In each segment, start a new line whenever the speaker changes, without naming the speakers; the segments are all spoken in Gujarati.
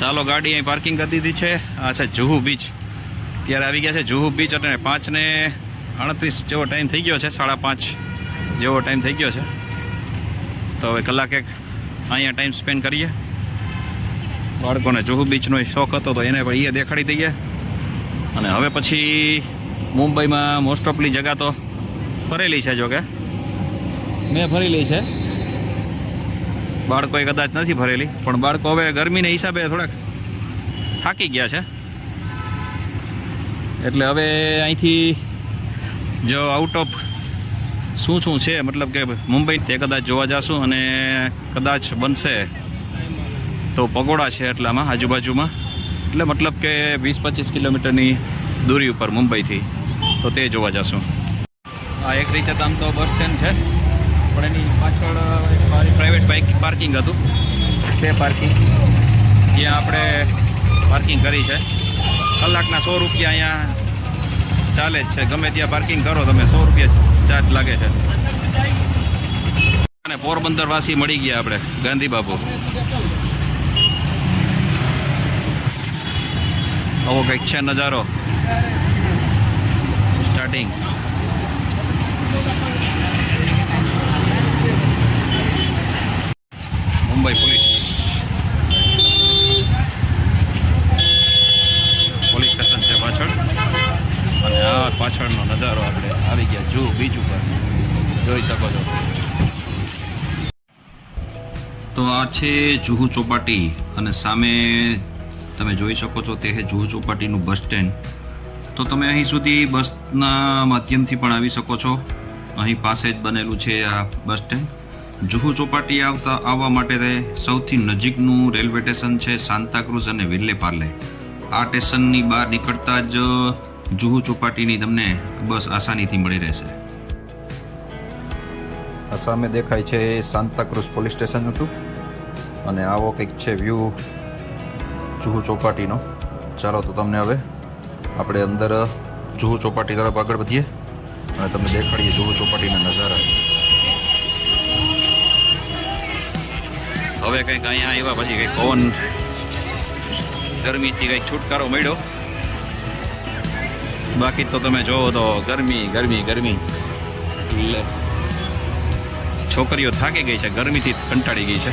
ચાલો ગાડી અહીં પાર્કિંગ કરી દીધી છે. આ છે જુહુ બીચ. ત્યારે આવી ગયા છે જુહુ બીચ અને 5:38 જેવો ટાઈમ થઈ ગયો છે, 5:30 જેવો ટાઈમ થઈ ગયો છે. તો હવે કલાક એક અહીંયા ટાઈમ સ્પેન્ડ કરીએ. બાળકોને જુહુ બીચનો શોખ હતો તો એને પણ એ દેખાડી દઈએ. અને હવે પછી મુંબઈમાં મોસ્ટ ઓફલી જગા તો ફરેલી છે, જોકે મેં ફરેલી છે, બાળકોએ કદાચ નથી ફરેલી, પણ બાળકો હવે ગરમીના હિસાબે થોડાક થાકી ગયા છે. એટલે હવે અહીંથી જો આઉટ ઓફ શું છે, મતલબ કે મુંબઈ તે કદાચ જોવા જશું. અને કદાચ બનશે તો પગોડા છે એટલામાં આજુબાજુમાં, એટલે મતલબ કે 20-25 કિલોમીટરની દૂરી ઉપર મુંબઈથી, તો તે જોવા જશું. આ એક રીતે આમ તો બસ સ્ટેન્ડ છે, પણ એની પાછળ પ્રાઇવેટ પાર્કિંગ હતું, તે પાર્કિંગ ત્યાં આપણે પાર્કિંગ કરી છે. કલાકના 100 રૂપિયા અહીંયા ચાલે જ છે. ગમે ત્યાં પાર્કિંગ કરો તમે 100 રૂપિયા ચાર્જ લાગે છે. અને પોરબંદર વાસી મળી ગયા આપણે, ગાંધી બાપુ. આવો કંઈક છે નજારો. સ્ટાર્ટિંગ મુંબઈ પોલીસ સ્ટેશન છે પાછળ. અને આ પાછળનો નજારો આપણે આવી ગયા જુહુ બીચ ઉપર, જોઈ શકો છો. તો આ છે જુહુ ચોપાટી અને સામે તમે જોઈ શકો છો તે છે જુહુ ચોપાટીનું બસ સ્ટેન્ડ. તો તમે અહીં સુધી બસના માધ્યમથી પણ આવી શકો છો. અહીં પાસે જ બનેલું છે આ બસ સ્ટેન્ડ. જુહુ ચોપાટી આવવા માટે સૌથી નજીકનું રેલવે સ્ટેશન છે સાંતાક્રુઝ અને વિલ્લે પાર્લે. આ સ્ટેશનની બહાર નીકળતા જ જુહુ ચોપાટીની તમને બસ આસાનીથી મળી રહેશે. આ સામે દેખાય છે સાંતાક્રુઝ પોલીસ સ્ટેશન હતું. અને આવો કંઈક છે વ્યૂ જુહુ ચોપાટીનો. ચાલો તો તમને હવે આપણે અંદર જુહુ ચોપાટી તરફ આગળ વધીએ અને તમને દેખાડીએ જુહુ ચોપાટીના નજારા. હવે કંઈક અહીંયા આવ્યા પછી કંઈક પવન, ગરમીથી કંઈક છુટકારો મળ્યો. બાકી તો તમે જોવો તો ગરમી એટલે છોકરીઓ થાકી ગઈ છે, ગરમીથી કંટાળી ગઈ છે.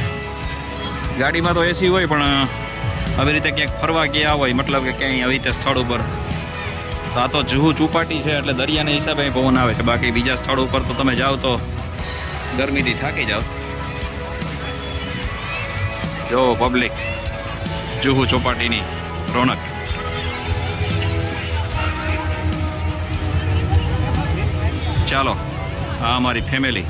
ગાડીમાં તો એસી હોય, પણ આવી રીતે ક્યાંક ફરવા ગયા હોય, મતલબ કે ક્યાંય આવી રીતે સ્થળ ઉપર, તો આ તો જુહુ ચોપાટી છે એટલે દરિયાના હિસાબે પવન આવે છે. બાકી બીજા સ્થળ ઉપર તો તમે જાઓ તો ગરમીથી થાકી જાઓ. જો પબ્લિક, જુહુ ચોપાટીની રોનક. ચાલો, આ અમારી ફેમિલી.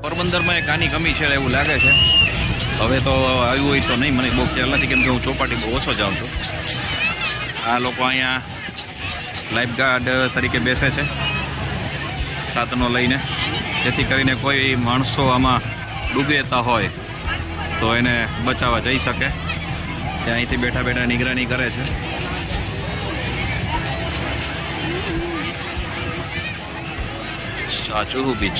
પોરબંદરમાં એક આની કમી છે એવું લાગે છે. હવે તો આવ્યું હોય તો નહીં, મને બહુ ખ્યાલ નથી, કેમ કે હું ચોપાટી બહુ ઓછો જાઉં છું. આ લોકો અહીંયા લાઈફ ગાર્ડ તરીકે બેસે છે સાધનો લઈને, જેથી કરીને કોઈ માણસો આમાં ડૂબેતા હોય તો એને બચાવવા જઈ શકે. તે અહીંથી બેઠા બેઠા નિગરાની કરે છે. જુહુ બીચ.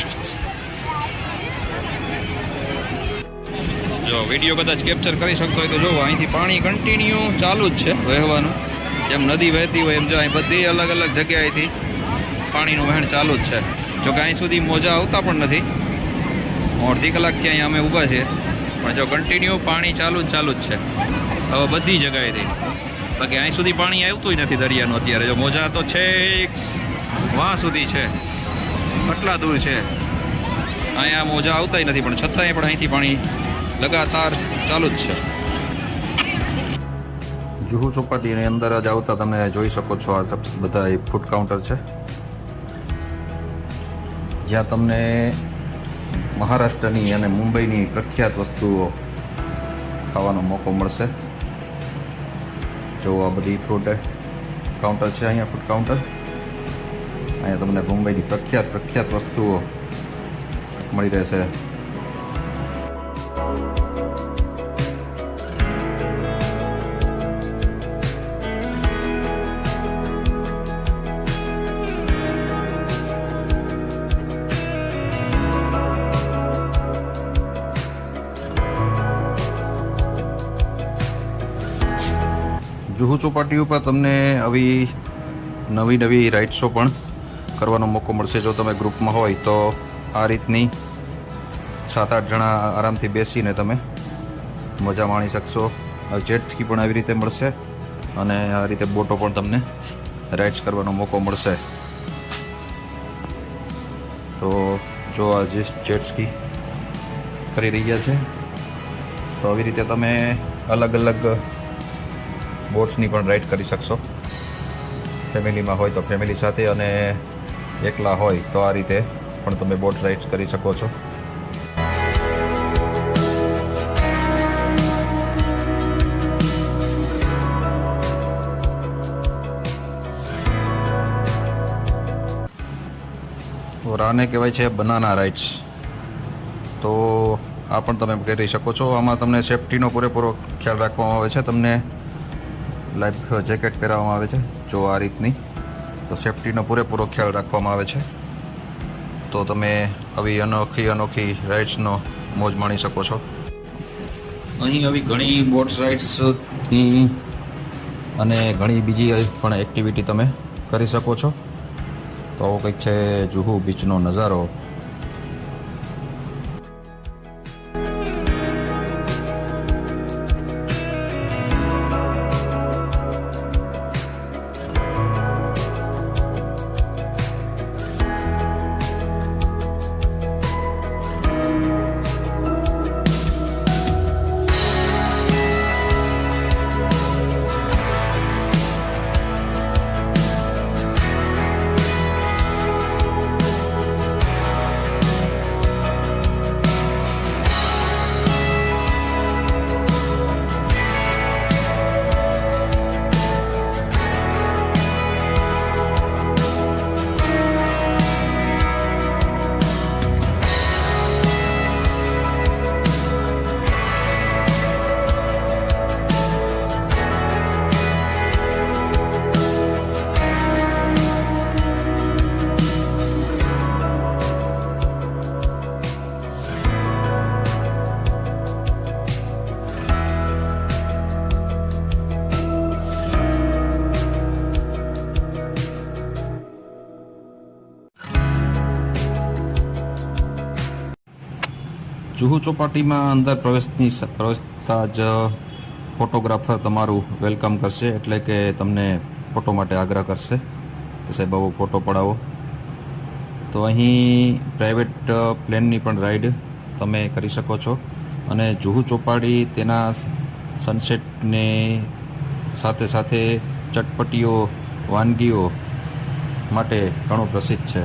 જો વિડીયો કદાચ કેપ્ચર કરી શકતો હોય તો જો અહીંથી પાણી કન્ટિન્યુ ચાલુ જ છે વહેવાનું. જેમ નદી વહેતી હોય એમ જો અહીં બધી અલગ અલગ જગ્યાએથી પાણીનું વહેણ ચાલુ જ છે. જો કે અહીં સુધી મોજા આવતા પણ નથી. અડધી કલાકથી અહીંયા અમે ઊભા છીએ, પણ જો કન્ટિન્યુ પાણી ચાલુ જ છે હવે બધી જગ્યાએથી. બાકી અહીં સુધી પાણી આવતું નથી દરિયાનું અત્યારે. જો મોજા તો છે વાં સુધી છે, આટલા દૂર છે. અહીંયા મોજા આવતા નથી, પણ છતાંય પણ અહીંથી પાણી લગાતાર ચાલુ જ છે. જુહુ ચોપાટીની અંદર જ આવતા તમે જોઈ શકો છો આ બધા ફૂડ કાઉન્ટર છે, જ્યાં તમને મહારાષ્ટ્રની અને મુંબઈની પ્રખ્યાત વસ્તુઓ ખાવાનો મોકો મળશે. જો આ બધી ફૂડ કાઉન્ટર છે અહીંયા, ફૂડ કાઉન્ટર. અહીંયા તમને મુંબઈની પ્રખ્યાત વસ્તુઓ મળી રહેશે. જુહુ ચોપાટી ઉપર તમને આવી નવી નવી રાઇડ્સો પણ કરવાનો મોકો મળશે. જો તમે ગ્રુપમાં હોય તો આ રીતની 7-8 જણા આરામથી બેસીને તમે મજા માણી શકશો. જેટ સ્કી પણ આવી રીતે મળશે અને આ રીતે બોટો પણ તમને રાઇડ્સ કરવાનો મોકો મળશે. તો જો આ જે જેટ સ્કી કરી રહ્યા છે તો આવી રીતે તમે અલગ અલગ બોટ્સની પણ રાઇડ કરી શકશો. ફેમિલીમાં હોય તો ફેમિલી સાથે અને એકલા હોય તો આ રીતે પણ તમે બોટ રાઇડ્સ કરી શકો છો. આને કહેવાય છે બનાના રાઇડ્સ. તો આ પણ તમે કરી શકો છો. આમાં તમને સેફટીનો પૂરેપૂરો ખ્યાલ રાખવામાં આવે છે. તમને લાઈફ જેકેટ પહેરાવવામાં આવે છે જો આ રીતની. તો સેફટીનો પૂરેપૂરો ખ્યાલ રાખવામાં આવે છે. તો તમે આવી અનોખી રાઇડ્સનો મોજ માણી શકો છો. અહીં આવી ઘણી બોટ્સ રાઇડ્સની અને ઘણી બીજી પણ એક્ટિવિટી તમે કરી શકો છો. તો આવો કંઈક છે જુહુ બીચનો નજારો. જુહુ ચોપાટીમાં અંદર પ્રવેશતા જ ફોટોગ્રાફર તમારું વેલકમ કરશે. એટલે કે તમને ફોટો માટે આગ્રહ કરશે કે સાહેબ આવો ફોટો પડાવો. તો અહીં પ્રાઇવેટ પ્લેનની પણ રાઈડ તમે કરી શકો છો. અને જુહુ ચોપાટી તેના સનસેટને સાથે સાથે ચટપટીઓ વાનગીઓ માટે ઘણું પ્રસિદ્ધ છે.